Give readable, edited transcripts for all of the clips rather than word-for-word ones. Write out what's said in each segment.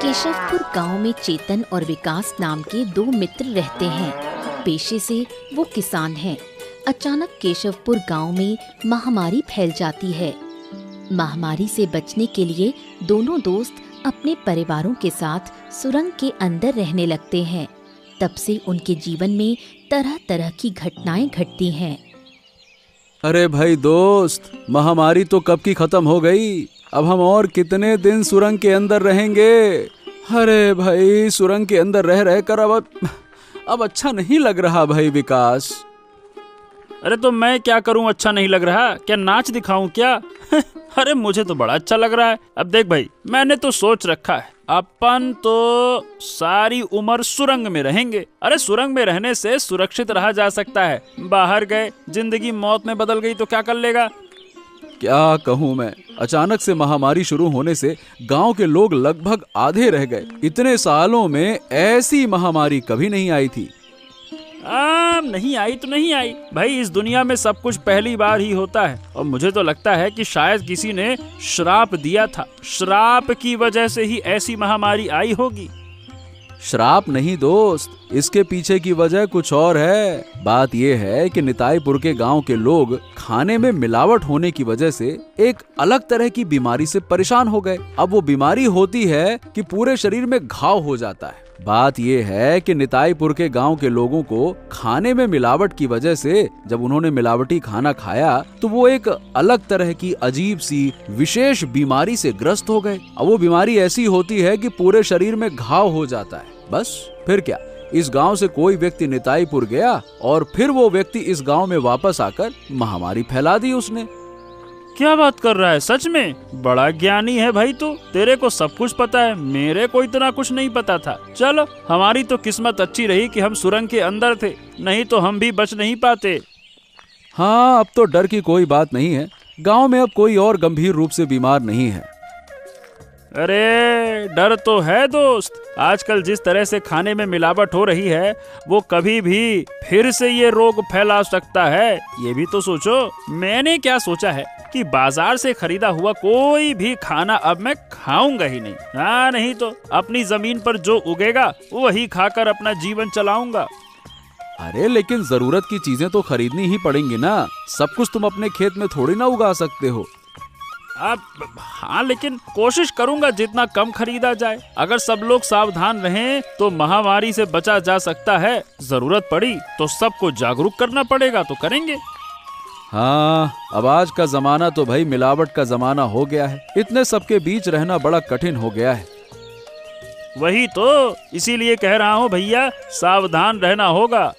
केशवपुर गांव में चेतन और विकास नाम के दो मित्र रहते हैं। पेशे से वो किसान हैं। अचानक केशवपुर गांव में महामारी फैल जाती है। महामारी से बचने के लिए दोनों दोस्त अपने परिवारों के साथ सुरंग के अंदर रहने लगते हैं। तब से उनके जीवन में तरह तरह की घटनाएं घटती हैं। अरे भाई दोस्त, महामारी तो कब की खत्म हो गई। अब हम और कितने दिन सुरंग के अंदर रहेंगे। अरे भाई, सुरंग के अंदर रह रहकर अब अच्छा नहीं लग रहा भाई विकास। अरे तो मैं क्या करूं, अच्छा नहीं लग रहा? क्या नाच दिखाऊं क्या? अरे मुझे तो बड़ा अच्छा लग रहा है। अब देख भाई, मैंने तो सोच रखा है अपन तो सारी उम्र सुरंग में रहेंगे। अरे सुरंग में रहने से सुरक्षित रहा जा सकता है। बाहर गए, जिंदगी मौत में बदल गई तो क्या कर लेगा? क्या कहूँ मैं, अचानक से महामारी शुरू होने से गांव के लोग लगभग आधे रह गए। इतने सालों में ऐसी महामारी कभी नहीं आई थी। नहीं आई तो नहीं आई भाई, इस दुनिया में सब कुछ पहली बार ही होता है। और मुझे तो लगता है कि शायद किसी ने श्राप दिया था। श्राप की वजह से ही ऐसी महामारी आई होगी। श्राप नहीं दोस्त, इसके पीछे की वजह कुछ और है। बात यह है कि निताईपुर के गांव के लोग खाने में मिलावट होने की वजह से एक अलग तरह की बीमारी से परेशान हो गए। अब वो बीमारी होती है कि पूरे शरीर में घाव हो जाता है। बात यह है कि निताईपुर के गांव के लोगों को खाने में मिलावट की वजह से जब उन्होंने मिलावटी खाना खाया तो वो एक अलग तरह की अजीब सी विशेष बीमारी से ग्रस्त हो गए। अब वो बीमारी ऐसी होती है कि पूरे शरीर में घाव हो जाता है। बस फिर क्या, इस गांव से कोई व्यक्ति निताईपुर गया और फिर वो व्यक्ति इस गांव में वापस आकर महामारी फैला दी उसने। क्या बात कर रहा है? सच में? बड़ा ज्ञानी है भाई तू, तेरे को सब कुछ पता है। मेरे को इतना कुछ नहीं पता था। चलो, हमारी तो किस्मत अच्छी रही कि हम सुरंग के अंदर थे, नहीं तो हम भी बच नहीं पाते। हाँ, अब तो डर की कोई बात नहीं है। गांव में अब कोई और गंभीर रूप से बीमार नहीं है। अरे डर तो है दोस्त। आजकल जिस तरह से खाने में मिलावट हो रही है, वो कभी भी फिर से ये रोग फैला सकता है। ये भी तो सोचो। मैंने क्या सोचा है कि बाजार से खरीदा हुआ कोई भी खाना अब मैं खाऊंगा ही नहीं। हाँ, नहीं तो अपनी जमीन पर जो उगेगा वही खाकर अपना जीवन चलाऊंगा। अरे लेकिन जरूरत की चीजें तो खरीदनी ही पड़ेंगी ना। सब कुछ तुम अपने खेत में थोड़ी ना उगा सकते हो। हाँ, लेकिन कोशिश करूंगा जितना कम खरीदा जाए। अगर सब लोग सावधान रहें तो महामारी से बचा जा सकता है। जरूरत पड़ी तो सबको जागरूक करना पड़ेगा तो करेंगे। हाँ, अब आज का जमाना तो भाई मिलावट का जमाना हो गया है। इतने सबके बीच रहना बड़ा कठिन हो गया है। वही तो, इसीलिए कह रहा हूँ भैया, सावधान रहना होगा।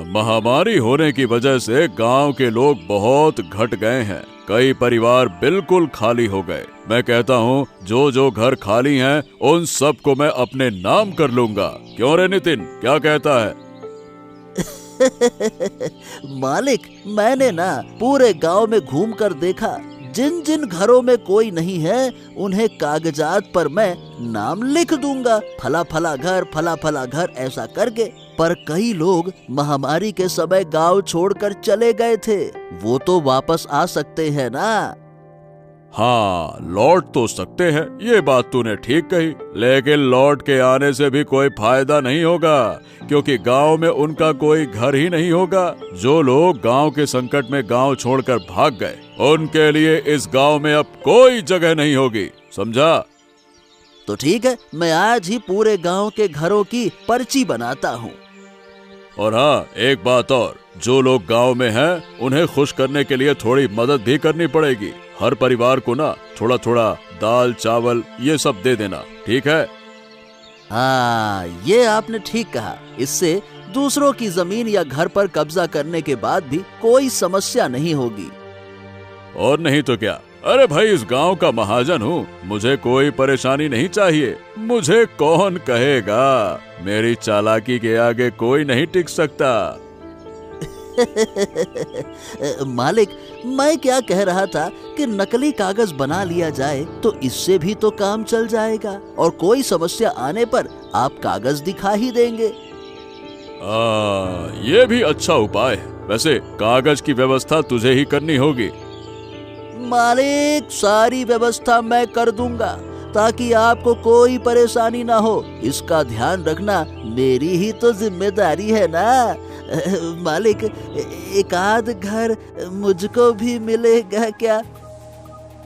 महामारी होने की वजह से गांव के लोग बहुत घट गए हैं। कई परिवार बिल्कुल खाली हो गए। मैं कहता हूँ जो जो घर खाली हैं उन सब को मैं अपने नाम कर लूंगा। क्यों रे नितिन, क्या कहता है? मालिक, मैंने ना पूरे गांव में घूमकर देखा। जिन जिन घरों में कोई नहीं है उन्हें कागजात पर मैं नाम लिख दूंगा, फला फला घर, फला फला घर, ऐसा करके। पर कई लोग महामारी के समय गांव छोड़कर चले गए थे। वो तो वापस आ सकते हैं ना? हाँ, लौट तो सकते हैं, ये बात तूने ठीक कही। लेकिन लौट के आने से भी कोई फायदा नहीं होगा, क्योंकि गांव में उनका कोई घर ही नहीं होगा। जो लोग गांव के संकट में गांव छोड़कर भाग गए, उनके लिए इस गांव में अब कोई जगह नहीं होगी। समझा? तो ठीक है, मैं आज ही पूरे गांव के घरों की पर्ची बनाता हूँ। और हाँ, एक बात और, जो लोग गांव में हैं उन्हें खुश करने के लिए थोड़ी मदद भी करनी पड़ेगी। हर परिवार को ना थोड़ा थोड़ा दाल चावल ये सब दे देना, ठीक है? हाँ, ये आपने ठीक कहा। इससे दूसरों की जमीन या घर पर कब्जा करने के बाद भी कोई समस्या नहीं होगी। और नहीं तो क्या। अरे भाई, इस गांव का महाजन हूँ, मुझे कोई परेशानी नहीं चाहिए। मुझे कौन कहेगा? मेरी चालाकी के आगे कोई नहीं टिक सकता। मालिक, मैं क्या कह रहा था कि नकली कागज बना लिया जाए तो इससे भी तो काम चल जाएगा, और कोई समस्या आने पर आप कागज दिखा ही देंगे। ये भी अच्छा उपाय है। वैसे कागज की व्यवस्था तुझे ही करनी होगी। मालिक, सारी व्यवस्था मैं कर दूंगा ताकि आपको कोई परेशानी ना हो। इसका ध्यान रखना मेरी ही तो जिम्मेदारी है ना। मालिक, एक आध घर मुझको भी मिलेगा क्या?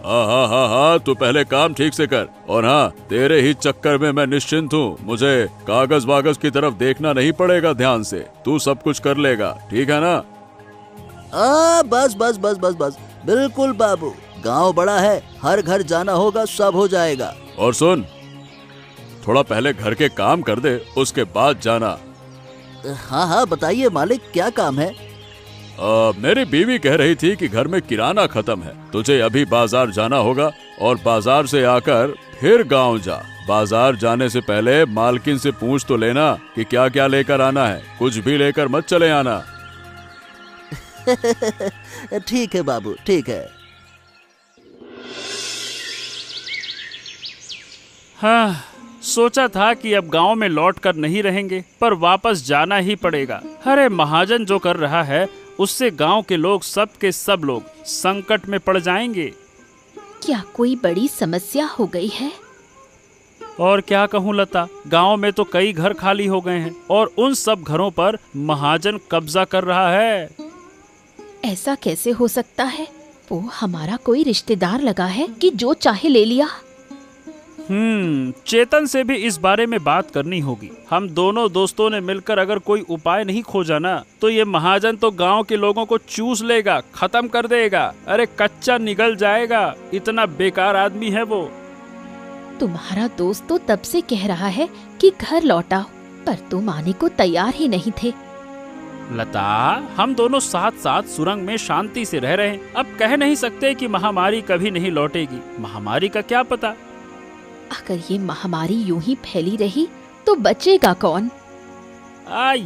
हाँ, तू पहले काम ठीक से कर। और हाँ, तेरे ही चक्कर में मैं निश्चिंत हूँ। मुझे कागज वागज की तरफ देखना नहीं पड़ेगा ध्यान से। तू सब कुछ कर लेगा, ठीक है ना? बस बस बस बस बस, बिल्कुल बाबू। गांव बड़ा है, हर घर जाना होगा, सब हो जाएगा। और सुन, थोड़ा पहले घर के काम कर दे, उसके बाद जाना। हाँ, बताइए मालिक, क्या काम है? मेरी बीवी कह रही थी कि घर में किराना खत्म है, तुझे अभी बाजार जाना होगा और बाजार से आकर फिर गांव जा। बाजार जाने से पहले मालकिन से पूछ तो लेना कि क्या क्या लेकर आना है। कुछ भी लेकर मत चले आना। ठीक है बाबू, ठीक है। हाँ, सोचा था कि अब गांव में लौटकर नहीं रहेंगे, पर वापस जाना ही पड़ेगा। अरे महाजन जो कर रहा है उससे गांव के लोग, सब के सब लोग संकट में पड़ जाएंगे। क्या कोई बड़ी समस्या हो गई है? और क्या कहूँ लता, गांव में तो कई घर खाली हो गए हैं और उन सब घरों पर महाजन कब्जा कर रहा है। ऐसा कैसे हो सकता है? वो हमारा कोई रिश्तेदार लगा है कि जो चाहे ले लिया? चेतन से भी इस बारे में बात करनी होगी। हम दोनों दोस्तों ने मिलकर अगर कोई उपाय नहीं खोजा ना, तो ये महाजन तो गांव के लोगों को चूस लेगा, खत्म कर देगा। अरे कच्चा निगल जाएगा, इतना बेकार आदमी है वो। तुम्हारा दोस्त तो तब से कह रहा है कि घर लौटाओ, पर तुम आने को तैयार ही नहीं थे। लता, हम दोनों साथ साथ सुरंग में शांति से रह रहे हैं। अब कह नहीं सकते कि महामारी कभी नहीं लौटेगी। महामारी का क्या पता? अगर ये महामारी यूं ही फैली रही तो बचेगा कौन?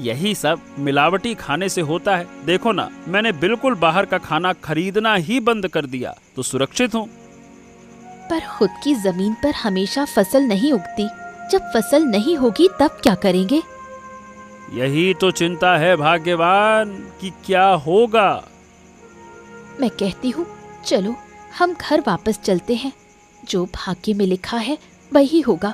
यही सब मिलावटी खाने से होता है। देखो ना, मैंने बिल्कुल बाहर का खाना खरीदना ही बंद कर दिया, तो सुरक्षित हूँ। पर खुद की जमीन पर हमेशा फसल नहीं उगती। जब फसल नहीं होगी तब क्या करेंगे? यही तो चिंता है भाग्यवान, कि क्या होगा। मैं कहती हूँ, चलो हम घर वापस चलते हैं। जो भाग्य में लिखा है वही होगा।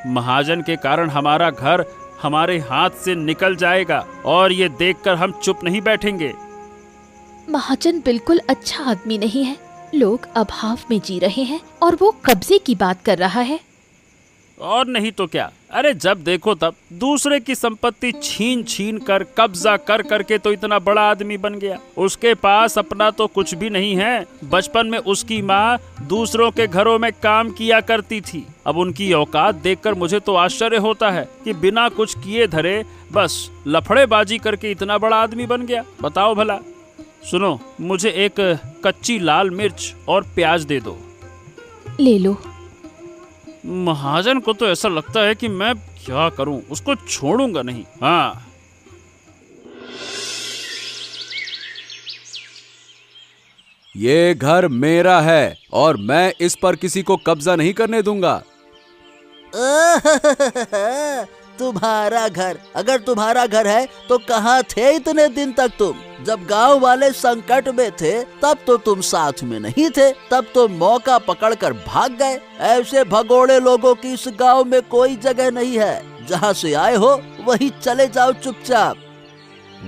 महाजन के कारण हमारा घर हमारे हाथ से निकल जाएगा और ये देखकर हम चुप नहीं बैठेंगे। महाजन बिल्कुल अच्छा आदमी नहीं है। लोग अभाव में जी रहे हैं और वो कब्जे की बात कर रहा है। और नहीं तो क्या। अरे जब देखो तब दूसरे की संपत्ति छीन छीन कर, कब्जा कर करके तो इतना बड़ा आदमी बन गया। उसके पास अपना तो कुछ भी नहीं है। बचपन में उसकी माँ दूसरों के घरों में काम किया करती थी। अब उनकी औकात देखकर मुझे तो आश्चर्य होता है कि बिना कुछ किए धरे बस लफड़ेबाजी करके इतना बड़ा आदमी बन गया। बताओ भला। सुनो, मुझे एक कच्ची लाल मिर्च और प्याज दे दो। ले लो। महाजन को तो ऐसा लगता है कि मैं क्या करूं, उसको छोड़ूंगा नहीं। हाँ, ये घर मेरा है और मैं इस पर किसी को कब्जा नहीं करने दूंगा। तुम्हारा घर? अगर तुम्हारा घर है तो कहाँ थे इतने दिन तक तुम? जब गांव वाले संकट में थे तब तो तुम साथ में नहीं थे, तब तो मौका पकड़कर भाग गए। ऐसे भगोड़े लोगों की इस गांव में कोई जगह नहीं है। जहाँ से आए हो वहीं चले जाओ चुपचाप।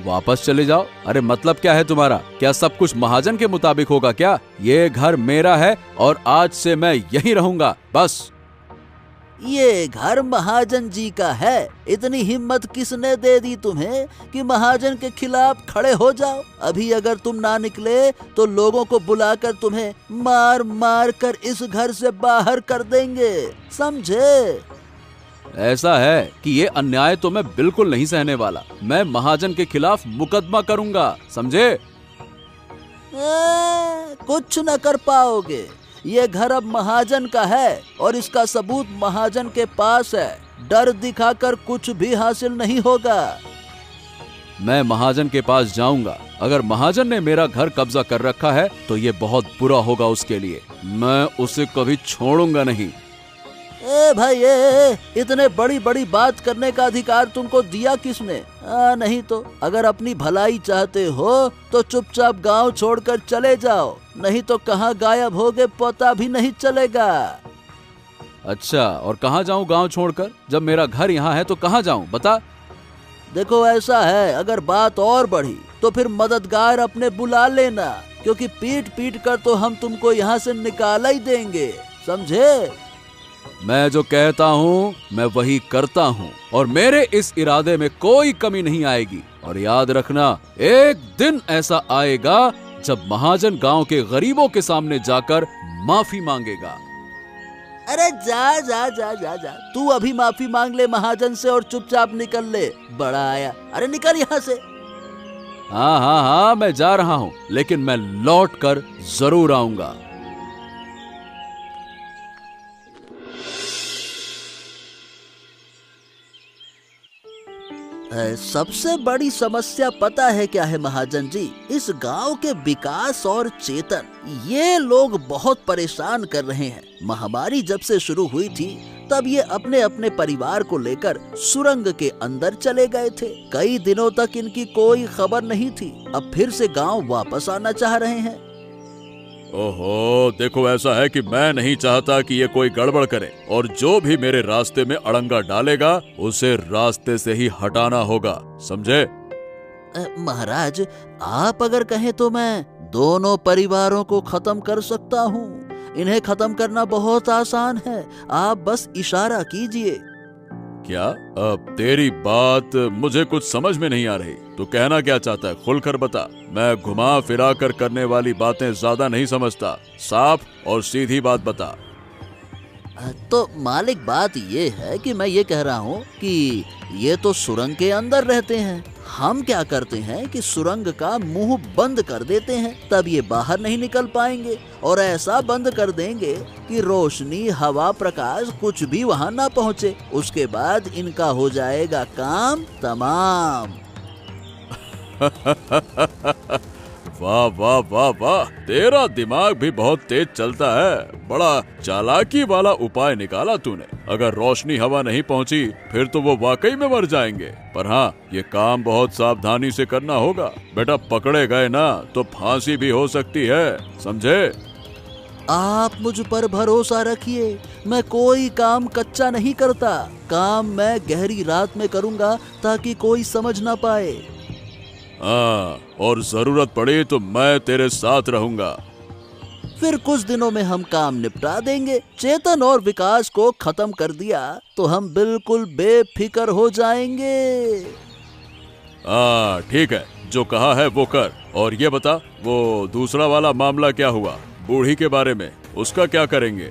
वापस चले जाओ? अरे मतलब क्या है तुम्हारा? क्या सब कुछ महाजन के मुताबिक होगा क्या? ये घर मेरा है और आज से मैं यहीं रहूंगा, बस। ये घर महाजन जी का है। इतनी हिम्मत किसने दे दी तुम्हें कि महाजन के खिलाफ खड़े हो जाओ? अभी अगर तुम ना निकले तो लोगों को बुलाकर तुम्हें मार मार कर इस घर से बाहर कर देंगे, समझे? ऐसा है कि ये अन्याय तो मैं बिल्कुल नहीं सहने वाला। मैं महाजन के खिलाफ मुकदमा करूंगा, समझे? कुछ न कर पाओगे। ये घर अब महाजन का है और इसका सबूत महाजन के पास है। डर दिखाकर कुछ भी हासिल नहीं होगा। मैं महाजन के पास जाऊंगा। अगर महाजन ने मेरा घर कब्जा कर रखा है तो ये बहुत बुरा होगा उसके लिए। मैं उसे कभी छोड़ूंगा नहीं। ए भाई इतने बड़ी बड़ी बात करने का अधिकार तुमको दिया किसने? नहीं तो अगर अपनी भलाई चाहते हो तो चुपचाप गांव छोड़कर चले जाओ, नहीं तो कहाँ गायब होगे पता भी नहीं चलेगा। अच्छा, और कहाँ जाऊँ गांव छोड़कर? जब मेरा घर यहाँ है तो कहाँ जाऊँ बता। देखो ऐसा है, अगर बात और बढ़ी तो फिर मददगार अपने बुला लेना, क्योंकि पीट पीट कर तो हम तुमको यहाँ से निकाला ही देंगे, समझे? मैं जो कहता हूँ मैं वही करता हूँ, और मेरे इस इरादे में कोई कमी नहीं आएगी। और याद रखना, एक दिन ऐसा आएगा जब महाजन गांव के गरीबों के सामने जाकर माफी मांगेगा। अरे जा जा जा जा जा, तू अभी माफी मांग ले महाजन से और चुपचाप निकल ले। बड़ा आया, अरे निकल यहाँ से। हाँ हाँ हाँ, मैं जा रहा हूँ, लेकिन मैं लौट कर जरूर आऊंगा। सबसे बड़ी समस्या पता है क्या है महाजन जी? इस गांव के विकास और चेतन, ये लोग बहुत परेशान कर रहे हैं। महामारी जब से शुरू हुई थी तब ये अपने अपने परिवार को लेकर सुरंग के अंदर चले गए थे। कई दिनों तक इनकी कोई खबर नहीं थी, अब फिर से गांव वापस आना चाह रहे हैं। ओहो, देखो ऐसा है कि मैं नहीं चाहता कि ये कोई गड़बड़ करे, और जो भी मेरे रास्ते में अड़ंगा डालेगा उसे रास्ते से ही हटाना होगा, समझे? महाराज, आप अगर कहें तो मैं दोनों परिवारों को खत्म कर सकता हूँ। इन्हें खत्म करना बहुत आसान है, आप बस इशारा कीजिए। क्या? अब तेरी बात मुझे कुछ समझ में नहीं आ रही। तू कहना क्या चाहता है, खुलकर बता। मैं घुमा फिरा कर करने वाली बातें ज्यादा नहीं समझता, साफ और सीधी बात बता। तो मालिक, बात ये है कि मैं ये कह रहा हूँ कि ये तो सुरंग के अंदर रहते हैं। हम क्या करते हैं कि सुरंग का मुंह बंद कर देते हैं, तब ये बाहर नहीं निकल पाएंगे, और ऐसा बंद कर देंगे कि रोशनी, हवा, प्रकाश कुछ भी वहाँ ना पहुँचे। उसके बाद इनका हो जाएगा काम तमाम। वाह वाह वाह वाह, तेरा दिमाग भी बहुत तेज चलता है। बड़ा चालाकी वाला उपाय निकाला तूने। अगर रोशनी, हवा नहीं पहुंची फिर तो वो वाकई में मर जाएंगे। पर हाँ, ये काम बहुत सावधानी से करना होगा। बेटा, पकड़े गए ना तो फांसी भी हो सकती है, समझे? आप मुझ पर भरोसा रखिए, मैं कोई काम कच्चा नहीं करता। काम मैं गहरी रात में करूँगा ताकि कोई समझ ना पाए। हाँ, और जरूरत पड़ी तो मैं तेरे साथ रहूंगा। फिर कुछ दिनों में हम काम निपटा देंगे। चेतन और विकास को खत्म कर दिया तो हम बिल्कुल बेफिक्र हो जाएंगे। हाँ ठीक है, जो कहा है वो कर। और ये बता, वो दूसरा वाला मामला क्या हुआ? बूढ़ी के बारे में, उसका क्या करेंगे?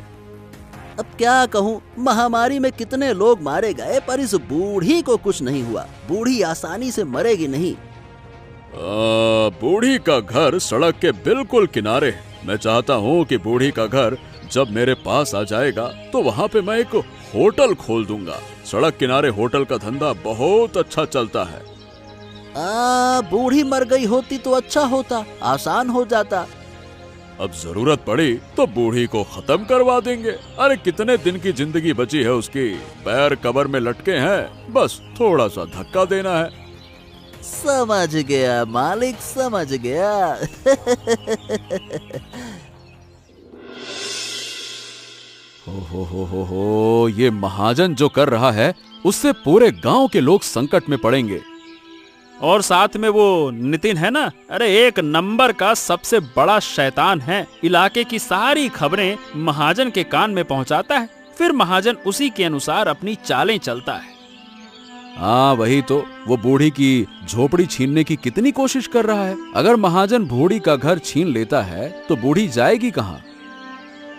अब क्या कहूँ, महामारी में कितने लोग मारे गए, पर इस बूढ़ी को कुछ नहीं हुआ। बूढ़ी आसानी से मरेगी नहीं। बूढ़ी का घर सड़क के बिल्कुल किनारे है। मैं चाहता हूँ कि बूढ़ी का घर जब मेरे पास आ जाएगा तो वहाँ पे मैं एक होटल खोल दूंगा। सड़क किनारे होटल का धंधा बहुत अच्छा चलता है। बूढ़ी मर गई होती तो अच्छा होता, आसान हो जाता। अब जरूरत पड़ी तो बूढ़ी को खत्म करवा देंगे। अरे कितने दिन की जिंदगी बची है उसकी, पैर कब्र में लटके हैं, बस थोड़ा सा धक्का देना है। समझ गया मालिक, समझ गया। हो, ये महाजन जो कर रहा है उससे पूरे गांव के लोग संकट में पड़ेंगे। और साथ में वो नितिन है ना, अरे एक नंबर का सबसे बड़ा शैतान है। इलाके की सारी खबरें महाजन के कान में पहुंचाता है, फिर महाजन उसी के अनुसार अपनी चालें चलता है। हाँ वही तो, वो बूढ़ी की झोपड़ी छीनने की कितनी कोशिश कर रहा है। अगर महाजन बूढ़ी का घर छीन लेता है तो बूढ़ी जाएगी कहाँ?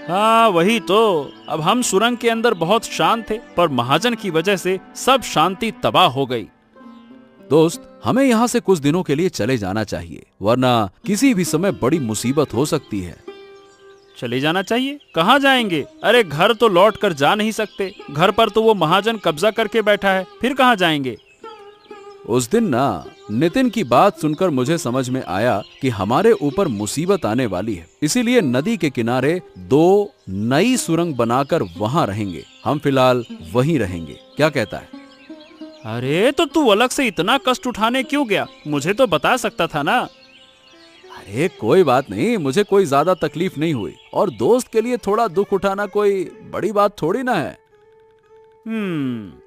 हाँ वही तो, अब हम सुरंग के अंदर बहुत शांत थे, पर महाजन की वजह से सब शांति तबाह हो गई। दोस्त, हमें यहाँ से कुछ दिनों के लिए चले जाना चाहिए, वरना किसी भी समय बड़ी मुसीबत हो सकती है। चले जाना चाहिए? कहाँ जाएंगे? अरे घर तो लौट कर जा नहीं सकते, घर पर तो वो महाजन कब्जा करके बैठा है, फिर कहाँ जाएंगे? उस दिन ना नितिन की बात सुनकर मुझे समझ में आया कि हमारे ऊपर मुसीबत आने वाली है, इसीलिए नदी के किनारे 2 नई सुरंग बनाकर वहां रहेंगे। हम फिलहाल वहीं रहेंगे, क्या कहता है? अरे तो तू अलग से इतना कष्ट उठाने क्यों गया? मुझे तो बता सकता था ना। अरे कोई बात नहीं, मुझे कोई ज्यादा तकलीफ नहीं हुई, और दोस्त के लिए थोड़ा दुख उठाना कोई बड़ी बात थोड़ी ना है।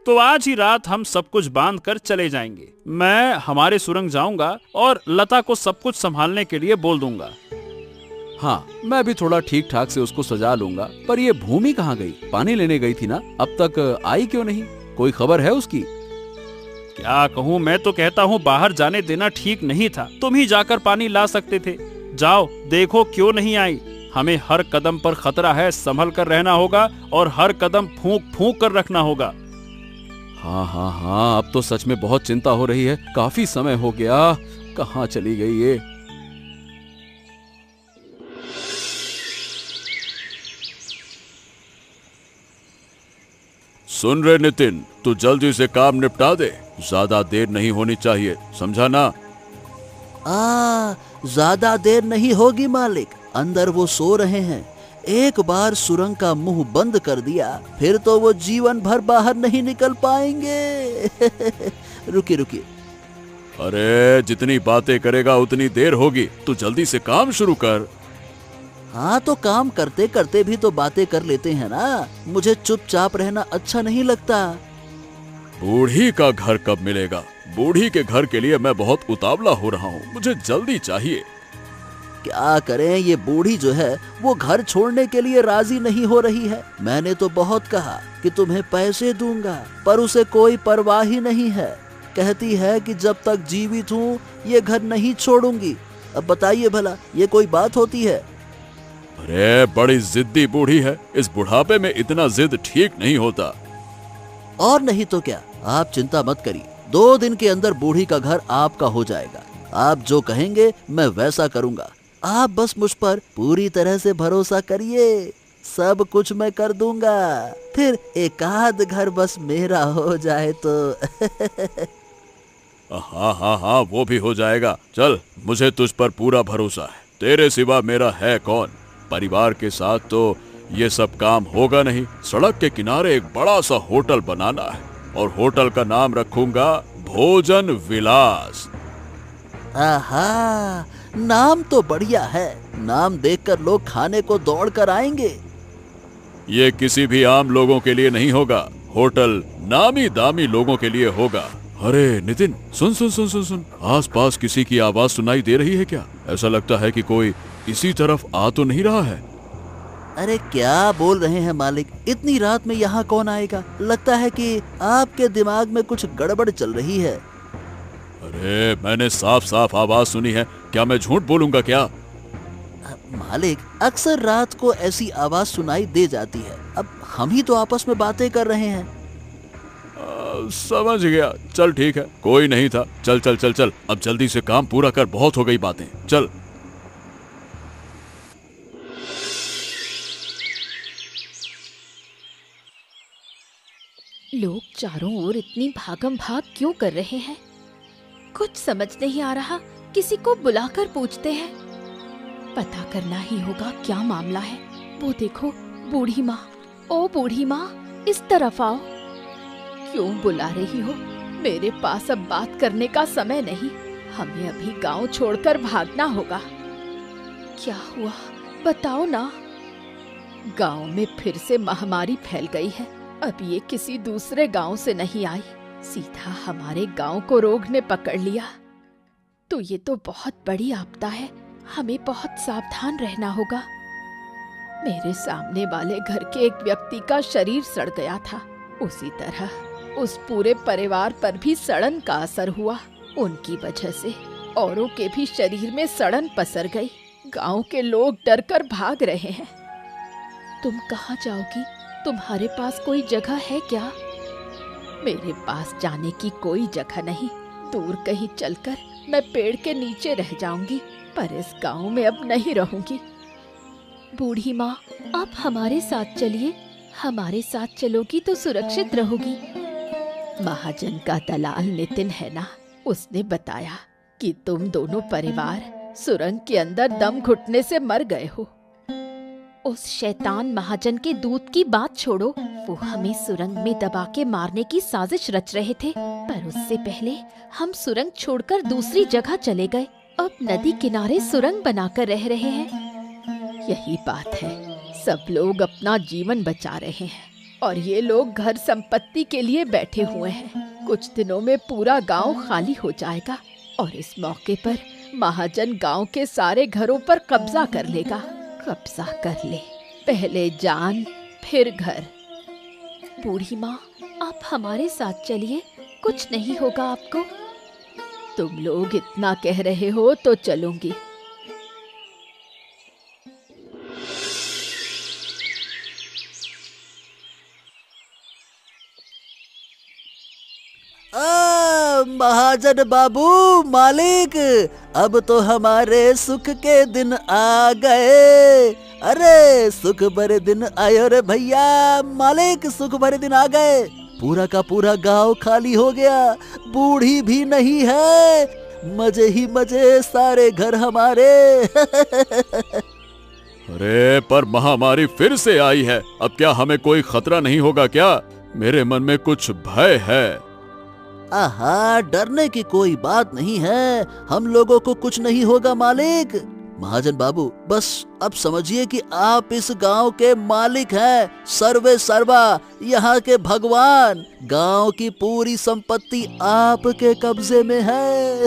तो आज ही रात हम सब कुछ बांध कर चले जाएंगे। मैं हमारे सुरंग जाऊंगा और लता को सब कुछ संभालने के लिए बोल दूंगा। हाँ, मैं भी थोड़ा ठीक ठाक से उसको सजा लूंगा। पर ये भूमि कहाँ गई? पानी लेने गई थी ना, अब तक आई क्यों नहीं? कोई खबर है उसकी? क्या कहूँ, मैं तो कहता हूँ बाहर जाने देना ठीक नहीं था। तुम ही जाकर पानी ला सकते थे। जाओ देखो क्यों नहीं आई। हमें हर कदम पर खतरा है, संभल कर रहना होगा और हर कदम फूंक फूंक कर रखना होगा। हाँ हाँ हाँ, अब तो सच में बहुत चिंता हो रही है। काफी समय हो गया, कहाँ चली गई ये? सुन रहे नितिन, तू जल्दी से काम निपटा दे, ज्यादा देर नहीं होनी चाहिए, समझा ना? ज्यादा देर नहीं होगी मालिक, अंदर वो सो रहे हैं। एक बार सुरंग का मुंह बंद कर दिया फिर तो वो जीवन भर बाहर नहीं निकल पाएंगे। रुकिए रुकिए। अरे जितनी बातें करेगा उतनी देर होगी, तू जल्दी से काम शुरू कर। हाँ तो काम करते करते भी तो बातें कर लेते हैं ना, मुझे चुपचाप रहना अच्छा नहीं लगता। बूढ़ी का घर कब मिलेगा? बूढ़ी के घर के लिए मैं बहुत उतावला हो रहा हूँ, मुझे जल्दी चाहिए। क्या करें, ये बूढ़ी जो है वो घर छोड़ने के लिए राजी नहीं हो रही है। मैंने तो बहुत कहा कि तुम्हें पैसे दूंगा, पर उसे कोई परवाह ही नहीं है। कहती है कि जब तक जीवित हूँ ये घर नहीं छोड़ूंगी। अब बताइए भला ये कोई बात होती है? अरे बड़ी जिद्दी बूढ़ी है, इस बुढ़ापे में इतना जिद ठीक नहीं होता। और नहीं तो क्या, आप चिंता मत करिए, 2 दिन के अंदर बूढ़ी का घर आपका हो जाएगा। आप जो कहेंगे मैं वैसा करूंगा, आप बस मुझ पर पूरी तरह से भरोसा करिए, सब कुछ मैं कर दूंगा। फिर एकाध घर बस मेरा हो जाए तो। हाँ हाँ हाँ, वो भी हो जाएगा। चल, मुझे तुझ पर पूरा भरोसा है, तेरे सिवा मेरा है कौन। परिवार के साथ तो ये सब काम होगा नहीं। सड़क के किनारे एक बड़ा सा होटल बनाना है और होटल का नाम रखूंगा भोजन विलास। आहा, नाम तो बढ़िया है, नाम देखकर लोग खाने को दौड़ कर आएंगे। ये किसी भी आम लोगों के लिए नहीं होगा, होटल नामी दामी लोगों के लिए होगा। अरे नितिन, सुन सुन सुन सुन सुन, आसपास किसी की आवाज सुनाई दे रही है क्या? ऐसा लगता है कि कोई इसी तरफ आ तो नहीं रहा है। अरे क्या बोल रहे हैं मालिक, इतनी रात में यहाँ कौन आएगा? लगता है कि आपके दिमाग में कुछ गड़बड़ चल रही है। अरे मैंने साफ साफ आवाज सुनी है, क्या मैं झूठ बोलूंगा क्या? मालिक, अक्सर रात को ऐसी आवाज सुनाई दे जाती है। अब हम ही तो आपस में बातें कर रहे हैं। समझ गया, चल ठीक है, कोई नहीं था। चल चल चल चल, अब जल्दी से काम पूरा कर, बहुत हो गई बातें, चल। लोग चारों ओर इतनी भागम भाग क्यों कर रहे हैं? कुछ समझ नहीं आ रहा। किसी को बुलाकर पूछते हैं, पता करना ही होगा क्या मामला है। वो देखो बूढ़ी माँ, ओ बूढ़ी माँ, इस तरफ आओ। क्यों बुला रही हो? मेरे पास अब बात करने का समय नहीं, हमें अभी गांव छोड़कर भागना होगा। क्या हुआ बताओ ना। गांव में फिर से महामारी फैल गई है। अब ये किसी दूसरे गांव से नहीं आई, सीधा हमारे गांव को रोग ने पकड़ लिया। तो ये तो बहुत बड़ी आपदा है, हमें बहुत सावधान रहना होगा। मेरे सामने वाले घर के एक व्यक्ति का शरीर सड़ गया था, उसी तरह उस पूरे परिवार पर भी सड़न का असर हुआ। उनकी वजह से औरों के भी शरीर में सड़न पसर गई। गांव के लोग डरकर भाग रहे हैं। तुम कहाँ जाओगी? तुम्हारे पास कोई जगह है क्या? मेरे पास जाने की कोई जगह नहीं। दूर कहीं चलकर मैं पेड़ के नीचे रह जाऊंगी, पर इस गांव में अब नहीं रहूंगी। बूढ़ी माँ, आप हमारे साथ चलिए, हमारे साथ चलोगी तो सुरक्षित रहोगी। महाजन का दलाल नितिन है ना, उसने बताया कि तुम दोनों परिवार सुरंग के अंदर दम घुटने से मर गए हो। उस शैतान महाजन के दूत की बात छोड़ो, वो हमें सुरंग में दबा के मारने की साजिश रच रहे थे, पर उससे पहले हम सुरंग छोड़कर दूसरी जगह चले गए। अब नदी किनारे सुरंग बनाकर रह रहे हैं। यही बात है, सब लोग अपना जीवन बचा रहे हैं और ये लोग घर संपत्ति के लिए बैठे हुए हैं। कुछ दिनों में पूरा गांव खाली हो जाएगा और इस मौके पर महाजन गांव के सारे घरों पर कब्जा कर लेगा। कब्जा कर ले, पहले जान फिर घर। बूढ़ी माँ, आप हमारे साथ चलिए, कुछ नहीं होगा आपको। तुम लोग इतना कह रहे हो तो चलूंगी। महाजन बाबू, मालिक, अब तो हमारे सुख के दिन आ गए। अरे सुख भरे दिन आयो रे भैया, मालिक सुख भरे दिन आ गए। पूरा का पूरा गांव खाली हो गया, बूढ़ी भी नहीं है, मजे ही मजे, सारे घर हमारे। अरे पर महामारी फिर से आई है, अब क्या हमें कोई खतरा नहीं होगा क्या? मेरे मन में कुछ भय है। आहा, डरने की कोई बात नहीं है, हम लोगों को कुछ नहीं होगा मालिक। महाजन बाबू, बस अब समझिए कि आप इस गांव के मालिक हैं, सर्वे सर्वा, यहाँ के भगवान। गांव की पूरी संपत्ति आपके कब्जे में है।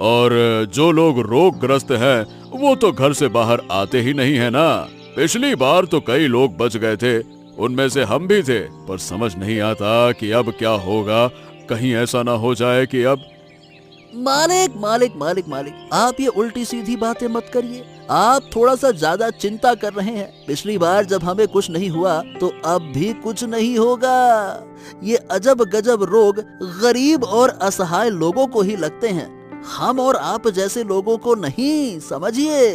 और जो लोग रोगग्रस्त हैं, वो तो घर से बाहर आते ही नहीं है ना। पिछली बार तो कई लोग बच गए थे, उनमें से हम भी थे, पर समझ नहीं आता कि अब क्या होगा। कहीं ऐसा ना हो जाए कि अब मालिक मालिक मालिक मालिक, आप ये उल्टी सीधी बातें मत करिए। आप थोड़ा सा ज्यादा चिंता कर रहे हैं। पिछली बार जब हमें कुछ नहीं हुआ तो अब भी कुछ नहीं होगा। ये अजब गजब रोग गरीब और असहाय लोगों को ही लगते हैं, हम और आप जैसे लोगों को नहीं, समझिए।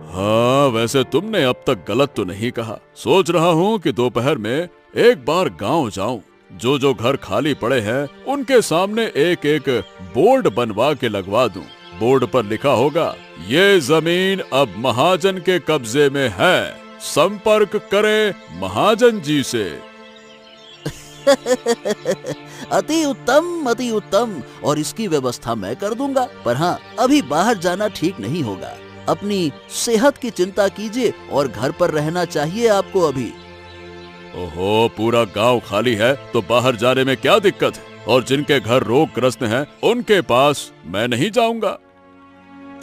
हाँ, वैसे तुमने अब तक गलत तो नहीं कहा। सोच रहा हूँ कि दोपहर में एक बार गांव जाऊं, जो जो घर खाली पड़े हैं उनके सामने एक एक बोर्ड बनवा के लगवा दूं। बोर्ड पर लिखा होगा, ये जमीन अब महाजन के कब्जे में है, संपर्क करें महाजन जी से। अति उत्तम, अति उत्तम, और इसकी व्यवस्था मैं कर दूंगा। पर हाँ, अभी बाहर जाना ठीक नहीं होगा। अपनी सेहत की चिंता कीजिए और घर पर रहना चाहिए आपको अभी। ओहो, पूरा गांव खाली है तो बाहर जाने में क्या दिक्कत है? और जिनके घर रोगग्रस्त हैं, उनके पास मैं नहीं जाऊंगा।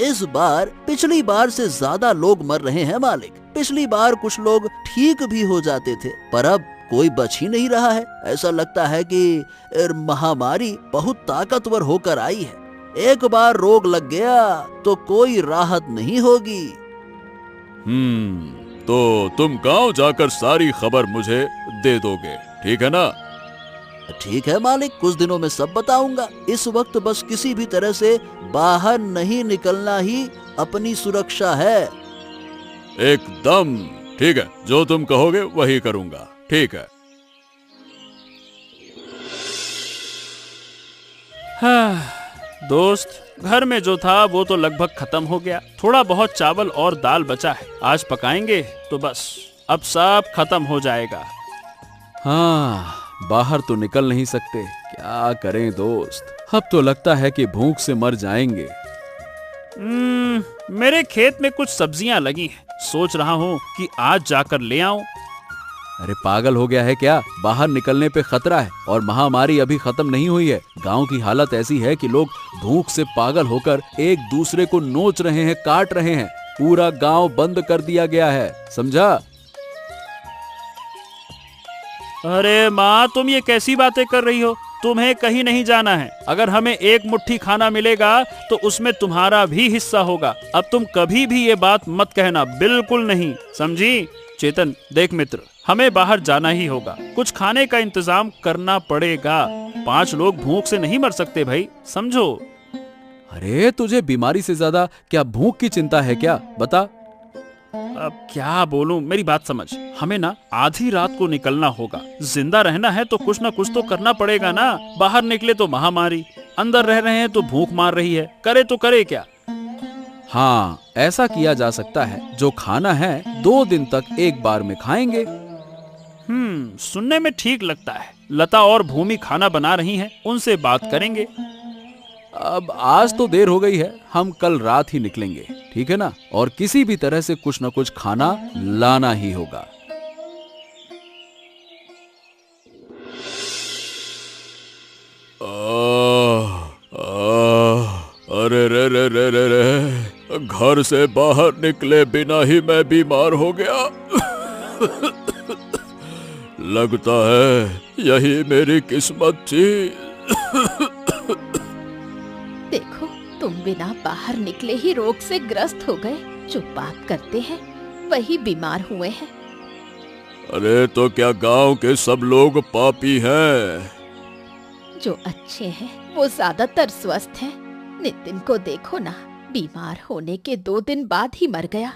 इस बार पिछली बार से ज्यादा लोग मर रहे हैं मालिक। पिछली बार कुछ लोग ठीक भी हो जाते थे, पर अब कोई बच ही नहीं रहा है। ऐसा लगता है कि महामारी बहुत ताकतवर होकर आई है। एक बार रोग लग गया तो कोई राहत नहीं होगी। तो तुम गांव जाकर सारी खबर मुझे दे दोगे, ठीक है ना? ठीक है मालिक, कुछ दिनों में सब बताऊंगा। इस वक्त बस किसी भी तरह से बाहर नहीं निकलना ही अपनी सुरक्षा है। एकदम ठीक है, जो तुम कहोगे वही करूंगा। ठीक है। हाँ, दोस्त, घर में जो था वो तो लगभग खत्म हो गया। थोड़ा बहुत चावल और दाल बचा है, आज पकाएंगे तो बस अब सब खत्म हो जाएगा। हाँ, बाहर तो निकल नहीं सकते, क्या करें दोस्त। अब तो लगता है कि भूख से मर जाएंगे। मेरे खेत में कुछ सब्जियां लगी हैं, सोच रहा हूँ कि आज जाकर ले आऊं। अरे पागल हो गया है क्या? बाहर निकलने पे खतरा है और महामारी अभी खत्म नहीं हुई है। गांव की हालत ऐसी है कि लोग भूख से पागल होकर एक दूसरे को नोच रहे हैं, काट रहे हैं। पूरा गांव बंद कर दिया गया है, समझा? अरे माँ, तुम ये कैसी बातें कर रही हो? तुम्हें कहीं नहीं जाना है। अगर हमें एक मुट्ठी खाना मिलेगा तो उसमें तुम्हारा भी हिस्सा होगा। अब तुम कभी भी ये बात मत कहना, बिल्कुल नहीं, समझी? चेतन, देख मित्र, हमें बाहर जाना ही होगा। कुछ खाने का इंतजाम करना पड़ेगा। 5 लोग भूख से नहीं मर सकते भाई, समझो। अरे तुझे बीमारी से ज्यादा क्या भूख की चिंता है क्या? बता। अब क्या बोलूं, मेरी बात समझ। हमें ना आधी रात को निकलना होगा। जिंदा रहना है तो कुछ ना कुछ तो करना पड़ेगा ना। बाहर निकले तो महामारी, अंदर रह रहे हैं तो भूख मार रही है, करे तो करे क्या। हाँ, ऐसा किया जा सकता है। जो खाना है 2 दिन तक एक बार में खाएंगे। सुनने में ठीक लगता है। लता और भूमि खाना बना रही हैं, उनसे बात करेंगे। अब आज तो देर हो गई है, हम कल रात ही निकलेंगे, ठीक है ना? और किसी भी तरह से कुछ ना कुछ खाना लाना ही होगा। अरे रे रे रे रे रे, घर से बाहर निकले बिना ही मैं बीमार हो गया। लगता है यही मेरी किस्मत थी। देखो, तुम बिना बाहर निकले ही रोग से ग्रस्त हो गए। जो पाप करते हैं वही बीमार हुए हैं। अरे तो क्या गांव के सब लोग पापी हैं? जो अच्छे हैं वो ज्यादातर स्वस्थ हैं। नितिन को देखो ना, बीमार होने के 2 दिन बाद ही मर गया।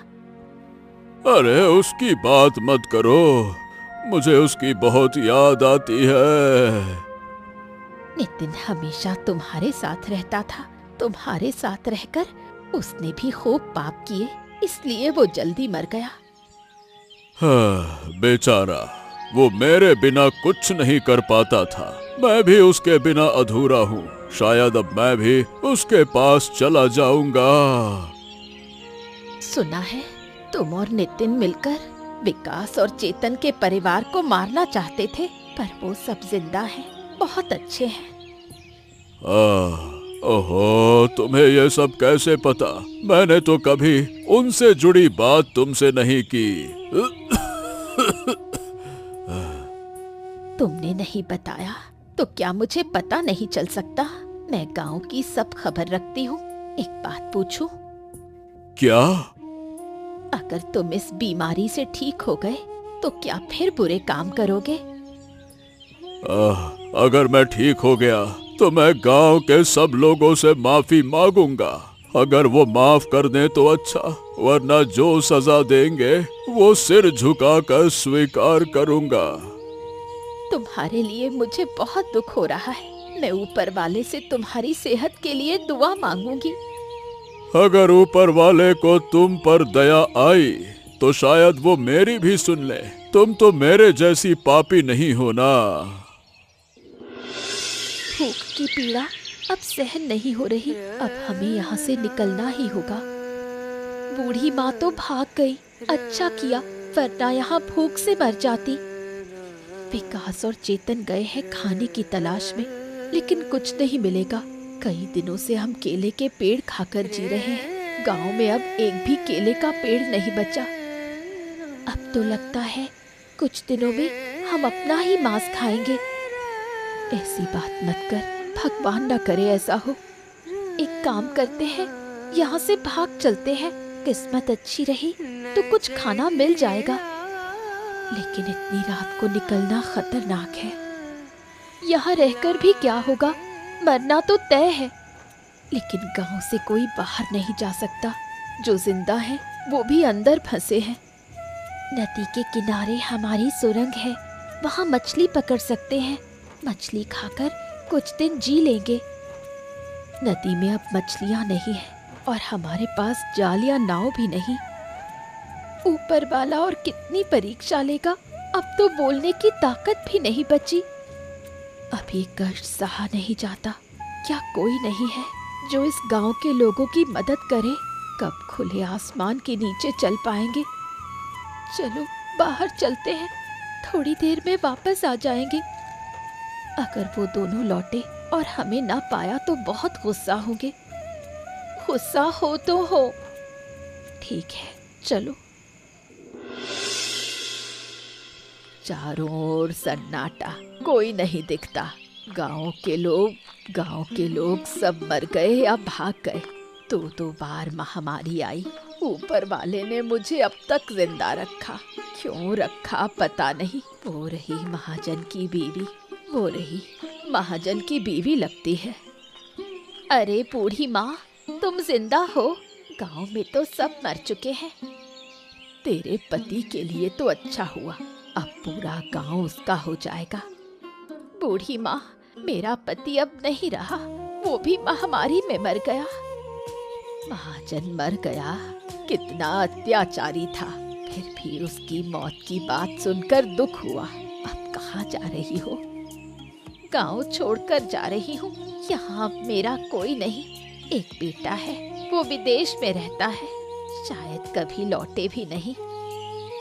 अरे उसकी बात मत करो, मुझे उसकी बहुत याद आती है। नितिन हमेशा तुम्हारे साथ रहता था। तुम्हारे साथ रहकर उसने भी खूब पाप किए, इसलिए वो जल्दी मर गया। हाँ, बेचारा, वो मेरे बिना कुछ नहीं कर पाता था। मैं भी उसके बिना अधूरा हूँ। शायद अब मैं भी उसके पास चला जाऊंगा। सुना है तुम और नितिन मिलकर विकास और चेतन के परिवार को मारना चाहते थे, पर वो सब जिंदा हैं, बहुत अच्छे हैं। ओहो, तुम्हें ये सब कैसे पता? मैंने तो कभी उनसे जुड़ी बात तुमसे नहीं की। तुमने नहीं बताया तो क्या मुझे पता नहीं चल सकता? मैं गांव की सब खबर रखती हूँ। एक बात पूछूं? क्या? अगर तुम इस बीमारी से ठीक हो गए तो क्या फिर बुरे काम करोगे? अगर मैं ठीक हो गया तो मैं गांव के सब लोगों से माफी मांगूंगा। अगर वो माफ कर दें तो अच्छा, वरना जो सजा देंगे वो सिर झुकाकर स्वीकार करूंगा। तुम्हारे लिए मुझे बहुत दुख हो रहा है। मैं ऊपर वाले से तुम्हारी सेहत के लिए दुआ मांगूंगी। अगर ऊपर वाले को तुम पर दया आई तो शायद वो मेरी भी सुन ले। तुम तो मेरे जैसी पापी नहीं हो ना। भूख की पीड़ा अब सहन नहीं हो रही। अब हमें यहाँ से निकलना ही होगा। बूढ़ी माँ तो भाग गई। अच्छा किया, वरना यहाँ भूख से मर जाती। विकास और चेतन गए हैं खाने की तलाश में, लेकिन कुछ नहीं मिलेगा। कई दिनों से हम केले के पेड़ खाकर जी रहे हैं। गांव में अब एक भी केले का पेड़ नहीं बचा। अब तो लगता है कुछ दिनों में हम अपना ही मांस खाएंगे। ऐसी बात मत कर, भगवान न करे ऐसा हो। एक काम करते हैं, यहाँ से भाग चलते हैं। किस्मत अच्छी रही तो कुछ खाना मिल जाएगा, लेकिन इतनी रात को निकलना खतरनाक है। यहाँ रहकर भी क्या होगा? मरना तो तय है, लेकिन गांव से कोई बाहर नहीं जा सकता। जो जिंदा है वो भी अंदर फंसे हैं। नदी के किनारे हमारी सुरंग है, वहाँ मछली पकड़ सकते हैं। मछली खाकर कुछ दिन जी लेंगे। नदी में अब मछलियाँ नहीं है और हमारे पास जाल या नाव भी नहीं। ऊपर वाला और कितनी परीक्षा लेगा? अब तो बोलने की ताकत भी नहीं बची। अब ये कष्ट सहा नहीं जाता। क्या कोई नहीं है जो इस गांव के लोगों की मदद करे? कब खुले आसमान के नीचे चल पाएंगे? चलो बाहर चलते हैं, थोड़ी देर में वापस आ जाएंगे। अगर वो दोनों लौटे और हमें ना पाया तो बहुत गुस्सा होंगे। गुस्सा हो तो हो, ठीक है चलो। चारों ओर सन्नाटा, कोई नहीं दिखता। गांव के लोग सब मर गए या भाग गए। 2 बार महामारी आई। ऊपर वाले ने मुझे अब तक जिंदा रखा। क्यों रखा पता नहीं। वो रही महाजन की बीवी लगती है। अरे बूढ़ी माँ, तुम जिंदा हो? गांव में तो सब मर चुके हैं। तेरे पति के लिए तो अच्छा हुआ, अब पूरा गांव उसका हो जाएगा। बूढ़ी माँ, मेरा पति अब नहीं रहा, वो भी महामारी में मर गया। महाजन मर गया, कितना अत्याचारी था, फिर भी उसकी मौत की बात सुनकर दुख हुआ। अब कहाँ जा रही हो? गांव छोड़कर जा रही हूँ। यहाँ मेरा कोई नहीं, एक बेटा है, वो विदेश में रहता है, शायद कभी लौटे भी नहीं।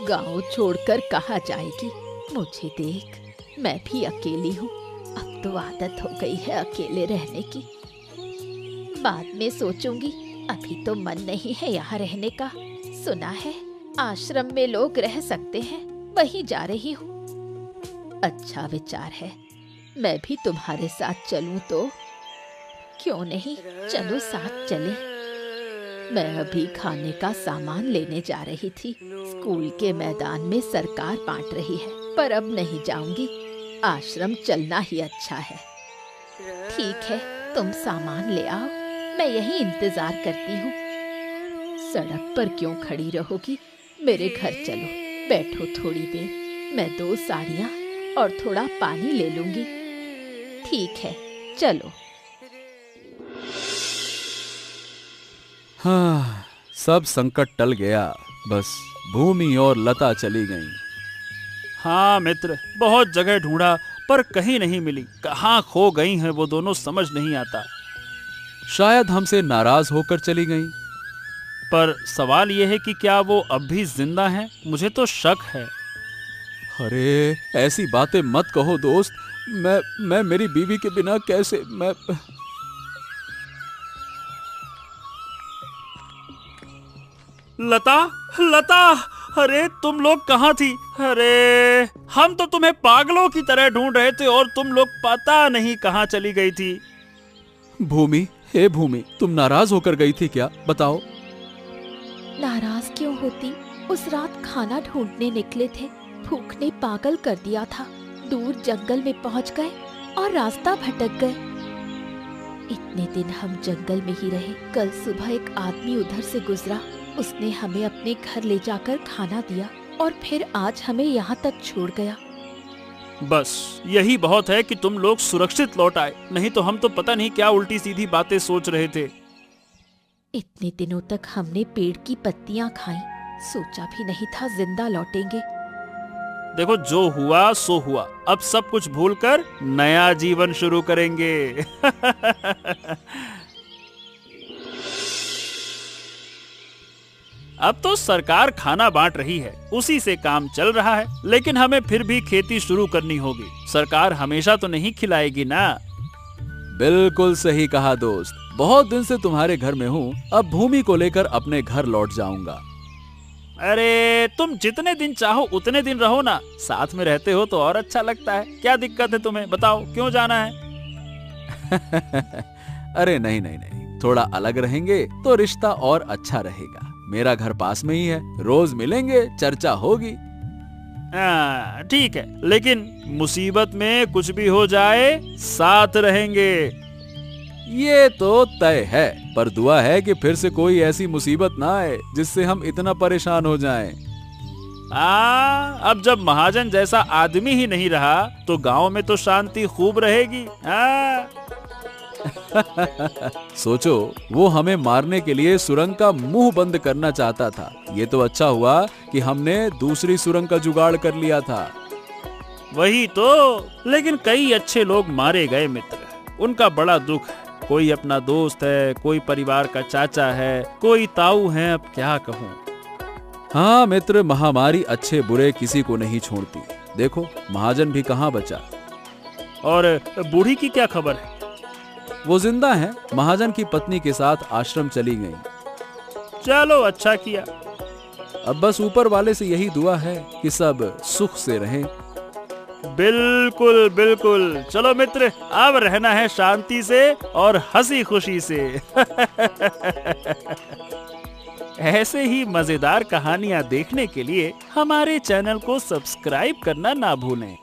गांव छोड़कर कहाँ जाएगी? मुझे देख, मैं भी अकेली हूँ, अब तो आदत हो गई है अकेले रहने की। बाद में सोचूंगी, अभी तो मन नहीं है यहाँ रहने का। सुना है आश्रम में लोग रह सकते हैं, वहीं जा रही हूँ। अच्छा विचार है, मैं भी तुम्हारे साथ चलूं तो? क्यों नहीं, चलो साथ चले। मैं अभी खाने का सामान लेने जा रही थी, स्कूल के मैदान में सरकार बांट रही है, पर अब नहीं जाऊंगी, आश्रम चलना ही अच्छा है। ठीक है, तुम सामान ले आओ, मैं यहीं इंतजार करती हूँ। सड़क पर क्यों खड़ी रहोगी, मेरे घर चलो, बैठो थोड़ी देर, मैं 2 साड़ियाँ और थोड़ा पानी ले लूंगी। ठीक है, चलो। हाँ, सब संकट टल गया, बस भूमि और लता चली गईं। हाँ मित्र, बहुत जगह ढूंढा पर कहीं नहीं मिली। कहाँ खो गई हैं वो दोनों समझ नहीं आता। शायद हमसे नाराज होकर चली गईं। पर सवाल ये है कि क्या वो अब भी जिंदा हैं? मुझे तो शक है। अरे ऐसी बातें मत कहो दोस्त, मैं मेरी बीवी के बिना कैसे मैं। लता, लता, अरे तुम लोग कहाँ थी? अरे हम तो तुम्हें पागलों की तरह ढूंढ रहे थे और तुम लोग पता नहीं कहाँ चली गई थी। भूमि, हे भूमि, तुम नाराज होकर गई थी क्या? बताओ। नाराज क्यों होती? उस रात खाना ढूंढने निकले थे, भूख ने पागल कर दिया था, दूर जंगल में पहुंच गए और रास्ता भटक गए। इतने दिन हम जंगल में ही रहे। कल सुबह एक आदमी उधर से गुजरा, उसने हमें अपने घर ले जाकर खाना दिया और फिर आज हमें यहाँ तक छोड़ गया। बस यही बहुत है कि तुम लोग सुरक्षित लौट आए, नहीं तो हम तो पता नहीं क्या उल्टी सीधी बातें सोच रहे थे। इतने दिनों तक हमने पेड़ की पत्तियां खाई, सोचा भी नहीं था जिंदा लौटेंगे। देखो, जो हुआ सो हुआ, अब सब कुछ भूलकर नया जीवन शुरू करेंगे। अब तो सरकार खाना बांट रही है, उसी से काम चल रहा है, लेकिन हमें फिर भी खेती शुरू करनी होगी। सरकार हमेशा तो नहीं खिलाएगी ना। बिल्कुल सही कहा दोस्त, बहुत दिन से तुम्हारे घर में हूँ, अब भूमि को लेकर अपने घर लौट जाऊंगा। अरे तुम जितने दिन चाहो उतने दिन रहो ना, साथ में रहते हो तो और अच्छा लगता है। क्या दिक्कत है तुम्हें, बताओ क्यों जाना है? अरे नहीं नहीं नहीं, थोड़ा अलग रहेंगे तो रिश्ता और अच्छा रहेगा। मेरा घर पास में ही है, रोज मिलेंगे, चर्चा होगी। ठीक है, लेकिन मुसीबत में कुछ भी हो जाए साथ रहेंगे। ये तो तय है, पर दुआ है कि फिर से कोई ऐसी मुसीबत ना आए जिससे हम इतना परेशान हो जाएं। अब जब महाजन जैसा आदमी ही नहीं रहा तो गांव में तो शांति खूब रहेगी। सोचो, वो हमें मारने के लिए सुरंग का मुंह बंद करना चाहता था। ये तो अच्छा हुआ कि हमने दूसरी सुरंग का जुगाड़ कर लिया था। वही तो, लेकिन कई अच्छे लोग मारे गए मित्र, उनका बड़ा दुख है। कोई अपना दोस्त है, कोई परिवार का चाचा है, कोई ताऊ है, अब क्या कहूँ। हाँ मित्र, महामारी अच्छे बुरे किसी को नहीं छोड़ती। देखो, महाजन भी कहाँ बचा। और बूढ़ी की क्या खबर है? वो जिंदा है, महाजन की पत्नी के साथ आश्रम चली गई। चलो अच्छा किया। अब बस ऊपर वाले से यही दुआ है कि सब सुख से रहें। बिल्कुल बिल्कुल, चलो मित्र, अब रहना है शांति से और हंसी खुशी से। ऐसे ही मजेदार कहानियां देखने के लिए हमारे चैनल को सब्सक्राइब करना ना भूलें।